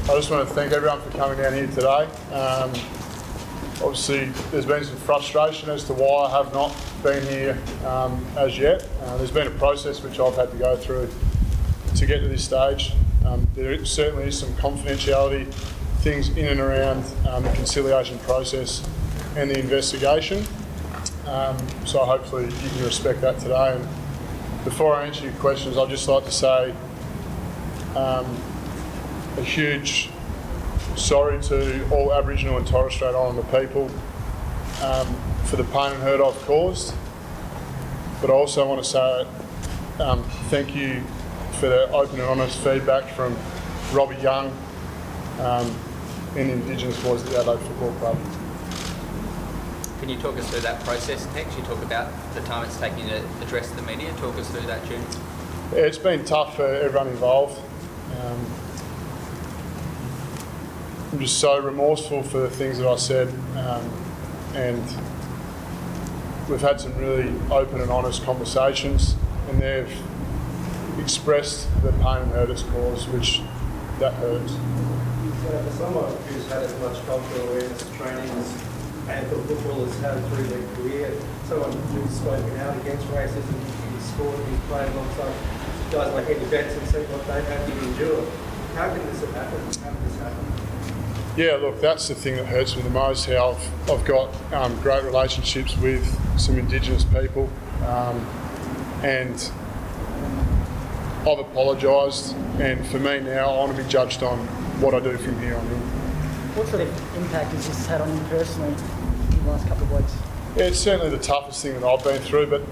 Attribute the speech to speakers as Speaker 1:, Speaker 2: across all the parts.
Speaker 1: I just want to thank everyone for coming down here today. Obviously, there's been some frustration as to why I have not been here as yet. There's been a process which I've had to go through to get to this stage. There certainly is some confidentiality things in and around the conciliation process and the investigation. So hopefully you can respect that today. And before I answer your questions, I'd just like to say a huge sorry to all Aboriginal and Torres Strait Islander people for the pain and hurt I've caused. But I also want to say thank you for the open and honest feedback from Robbie Young and the Indigenous boys at the Adelaide Football Club.
Speaker 2: Can you talk us through that process, Tex? You talk about the time it's taking to address the media. Talk us through that journey.
Speaker 1: Yeah, it's been tough for everyone involved. I'm just so remorseful for the things that I said, and we've had some really open and honest conversations, and they've expressed the pain and hurt it's caused, which that hurts.
Speaker 3: So for someone who's had as much cultural awareness training as AFL footballers have through their career, someone who's spoken out against racism in sport, who's played alongside guys like Eddie Benson, seen what they've had to endure, how can this have happened? How can this happen?
Speaker 1: Yeah, look, that's the thing that hurts me the most, how I've got great relationships with some Indigenous people, and I've apologised, and for me now, I want to be judged on what I do from here on in.
Speaker 4: What sort of impact has this had on you personally in the last couple of weeks?
Speaker 1: Yeah, it's certainly the toughest thing that I've been through, but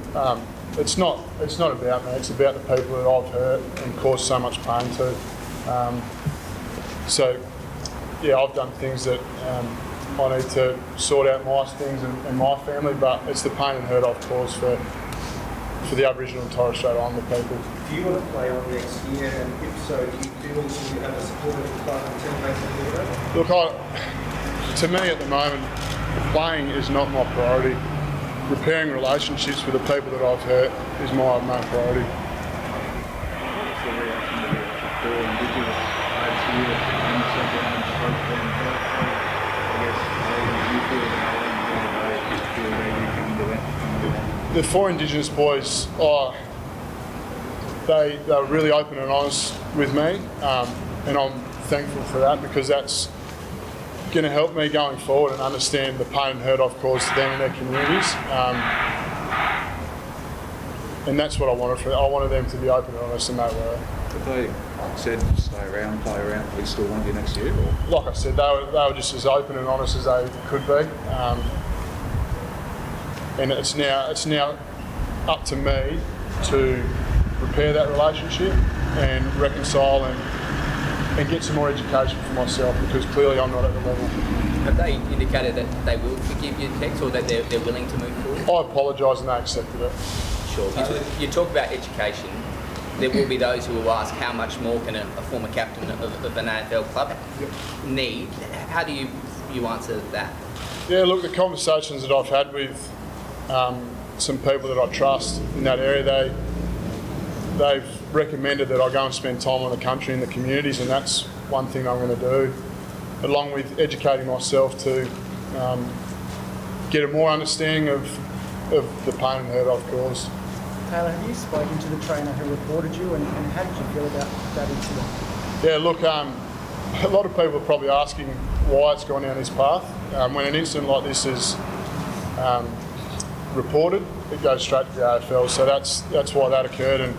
Speaker 1: it's not about me, it's about the people that I've hurt and caused so much pain to. So, yeah, I've done things that I need to sort out my things and my family, but it's the pain and hurt I've caused for the Aboriginal and Torres Strait Islander people.
Speaker 3: Do you want to play on next year, and if so, do you feel you have the support of the club and teammates?
Speaker 1: Look, to me at the moment, playing is not my priority. Repairing relationships with the people that I've hurt is my main priority.
Speaker 5: What's the reaction to the four Indigenous players here in Central and Stroke and I guess how you feel
Speaker 1: the four Indigenous boys, they were really open and honest with me, and I'm thankful for that, because that's going to help me going forward and understand the pain and hurt I've caused to them and their communities. And that's what I wanted for them. I wanted them to be open and honest, and they were.
Speaker 5: If they said stay around, play around, we still want you next year? Or?
Speaker 1: Like I said, they were just as open and honest as they could be. And it's now up to me to repair that relationship and reconcile and get some more education for myself, because clearly I'm not at the level.
Speaker 2: Have they indicated that they will forgive you, Tex, or that they're willing to move forward?
Speaker 1: I apologise and they accepted it.
Speaker 2: Sure. You talk about education. There will be those who will ask how much more can a former captain of an AFL club need. How do you answer that?
Speaker 1: Yeah, look, the conversations that I've had with some people that I trust in that area, they've recommended that I go and spend time on the country and the communities, and that's one thing I'm going to do, along with educating myself to get a more understanding of the pain and hurt I've caused.
Speaker 4: Taylor, have you spoken to the trainer who reported you, and how did you feel about that incident?
Speaker 1: Yeah, look, a lot of people are probably asking why it's gone down this path. When an incident like this is reported, it goes straight to the AFL, so that's why that occurred, and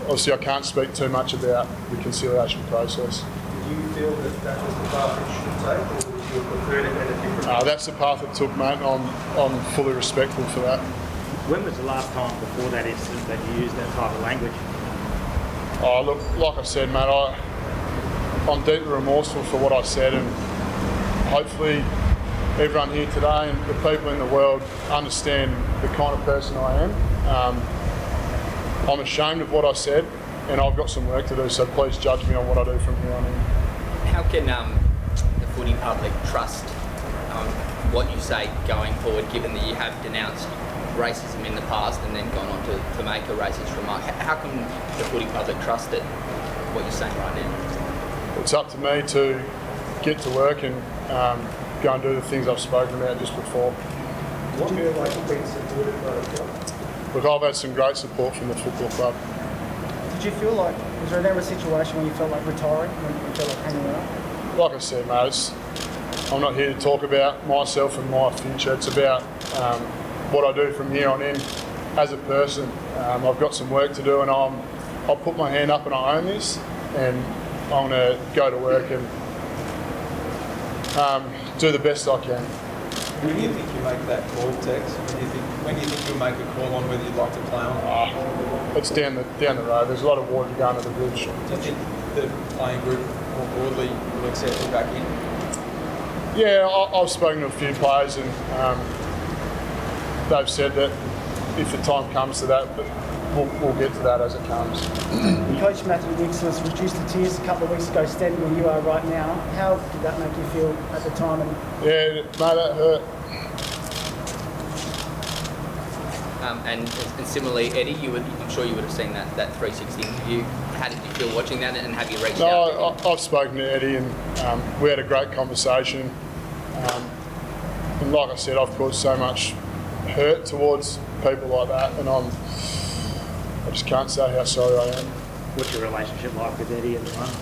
Speaker 1: obviously I can't speak too much about the conciliation process.
Speaker 3: Do you feel that was the path it should take, or would you have preferred it in a different
Speaker 1: That's the path it took, mate, and I'm fully respectful for that.
Speaker 6: When was the last time before that incident that you used that type of language?
Speaker 1: Oh, look, like I said, mate, I'm deeply remorseful for what I said, and hopefully everyone here today and the people in the world understand the kind of person I am. I'm ashamed of what I said, and I've got some work to do, so please judge me on what I do from here on in.
Speaker 2: How can the footy public trust what you say going forward, given that you have denounced racism in the past and then gone on to make a racist remark? How can the footy public trust it, what you're saying right now?
Speaker 1: it's up to me to get to work and go and do the things I've spoken about just before.
Speaker 3: What do you feel like you've been supported by the club?
Speaker 1: Look, I've had some great support from the football club.
Speaker 4: Did you feel like, was there ever a situation where you felt like retiring, when you felt like hanging up?
Speaker 1: Like I said, mate, I'm not here to talk about myself and my future. It's about what I do from here on in as a person. I've got some work to do, and I'll put my hand up and I own this, and I'm going to go to work and do the best I can.
Speaker 7: When do you think you make that call, Tex? When do you think you'll make a call on whether you'd like to play on?
Speaker 1: It's down the road. There's a lot of water going under the bridge.
Speaker 7: Do you think the playing group more broadly will accept you back in?
Speaker 1: Yeah, I've spoken to a few players, and they've said that if the time comes to that, but we'll get to that as it comes.
Speaker 4: Coach Matthew Dixon was reduced to tears a couple of weeks ago, standing where you are right now. How did that make you feel at the time?
Speaker 1: Yeah, mate, that hurt.
Speaker 2: And similarly, Eddie, I'm sure you would have seen that 360 interview. How did you feel watching that, and have you reached out to him?
Speaker 1: I've spoken to Eddie, and we had a great conversation. And like I said, I've caused so much hurt towards people like that, and I just can't say how sorry I am.
Speaker 6: What's your relationship like with Eddie at the moment?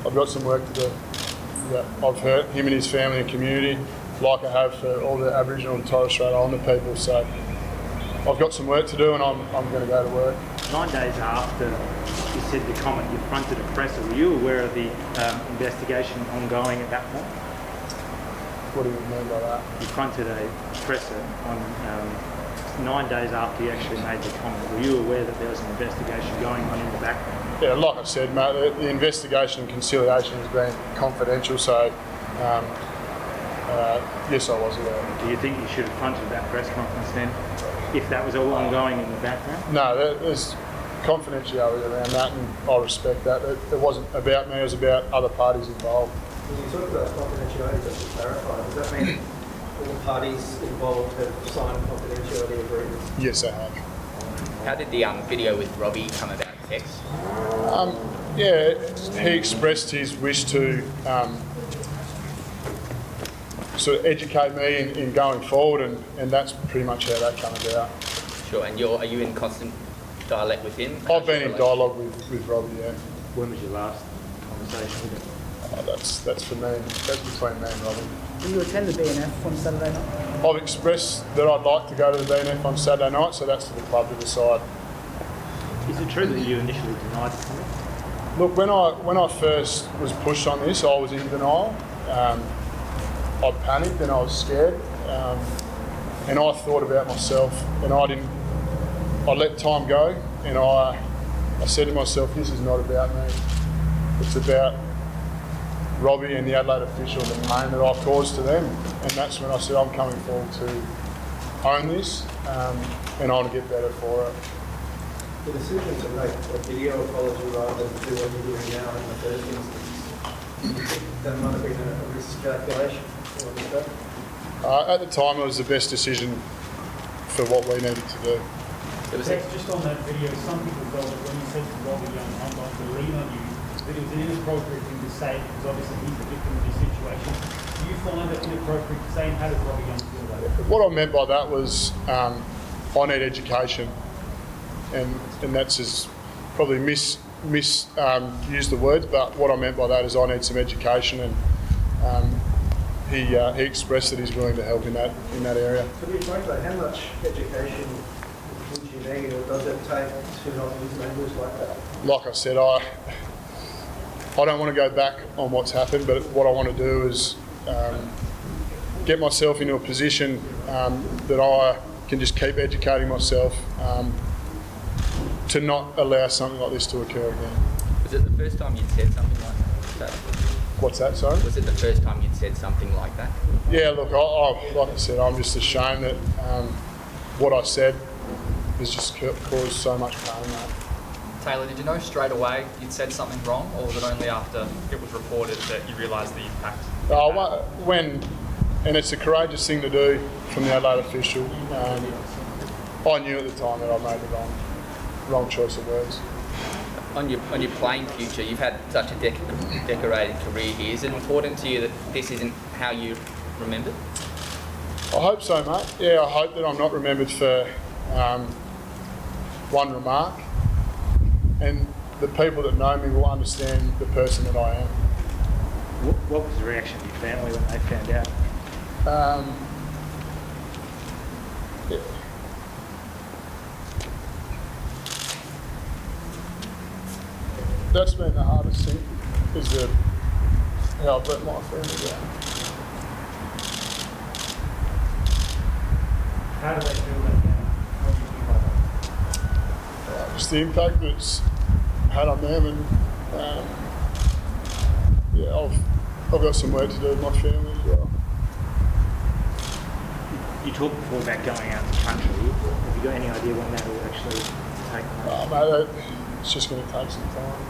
Speaker 1: I've got some work to do. Yeah, I've hurt him and his family and community, like I have for all the Aboriginal and Torres Strait Islander people. So I've got some work to do, and I'm going to go to work.
Speaker 6: 9 days after you said the comment, you fronted a presser. Were you aware of the investigation ongoing at that point?
Speaker 1: What do you mean by that?
Speaker 6: You fronted a presser on 9 days after you actually made the comment. Were you aware that there was an investigation going on in the background?
Speaker 1: Yeah, like I said, mate, the investigation and conciliation has been confidential, so yes, I was aware.
Speaker 6: Do you think you should have fronted that press conference then, if that was all ongoing in the background?
Speaker 1: No, there's confidentiality around that, and I respect that. It wasn't about me, it was about other parties involved.
Speaker 3: When you talk about confidentiality, just to clarify, does that mean all parties involved have signed confidentiality agreements?
Speaker 1: Yes, I have.
Speaker 2: How did the video with Robbie come about, Tex?
Speaker 1: Yeah, he expressed his wish to sort of educate me in going forward, and that's pretty much how that came about.
Speaker 2: Sure, and are you in constant dialect with him?
Speaker 1: I've been in dialogue with Robbie, yeah.
Speaker 6: When was your last conversation with him?
Speaker 1: That's for me. That's between me and Robbie.
Speaker 4: Will you attend the BNF on Saturday night?
Speaker 1: I've expressed that I'd like to go to the BNF on Saturday night, so that's for the club to decide.
Speaker 6: Is it true that you initially denied the comment?
Speaker 1: Look, when I first was pushed on this, I was in denial. I panicked and I was scared, and I thought about myself, and I let time go, and I said to myself, this is not about me. It's about Robbie and the Adelaide official, the pain that I've caused to them, and that's when I said I'm coming forward to own this, and I want to get better for it.
Speaker 3: The decision to make a video apology rather than do what you're doing now in the first instance, do you think that might have been a risk calculation?
Speaker 1: At the time, it was the best decision for what we needed to do.
Speaker 8: Just on that video, some people felt that when you said to Robbie, I'm going to lean on you, that it was an inappropriate thing to say because obviously he's the victim of this situation. Do you find that inappropriate to say, and how does Robbie Young feel about it?
Speaker 1: What I meant by that was I need education, and that's as probably used the words, but what I meant by that is I need some education, and he expressed that he's willing to help in that area.
Speaker 3: To be frank though, how much education would you need, or does it take to not use language like that?
Speaker 1: Like I said, I don't want to go back on what's happened, but what I want to do is get myself into a position that I can just keep educating myself to not allow something like this to occur again.
Speaker 2: Was it the first time you'd said something like that?
Speaker 1: What's that, sorry?
Speaker 2: Was it the first time you'd said something like that?
Speaker 1: Yeah, look, like I said, I'm just ashamed that what I said has just caused so much pain, mate.
Speaker 9: Taylor, did you know straight away you'd said something wrong, or was it only after it was reported that you realised the impact?
Speaker 1: And it's a courageous thing to do from the Adelaide official. I knew at the time that I made the wrong choice of words.
Speaker 2: on your playing future, you've had such a decorated career here. Is it important to you that this isn't how you remembered?
Speaker 1: I hope so, mate. Yeah, I hope that I'm not remembered for one remark, and the people that know me will understand the person that I am.
Speaker 6: What was the reaction of your family when they found out?
Speaker 1: Yeah. That's been the hardest thing, is how I've let my family down.
Speaker 8: How do they feel that now? What do you think about that?
Speaker 1: Just the impact that it's had on them, and yeah, I've got some work to do with my family as well.
Speaker 6: You talked before about going out the country. Have you got any idea when that will actually take place?
Speaker 1: Mate, it's just going to take some time.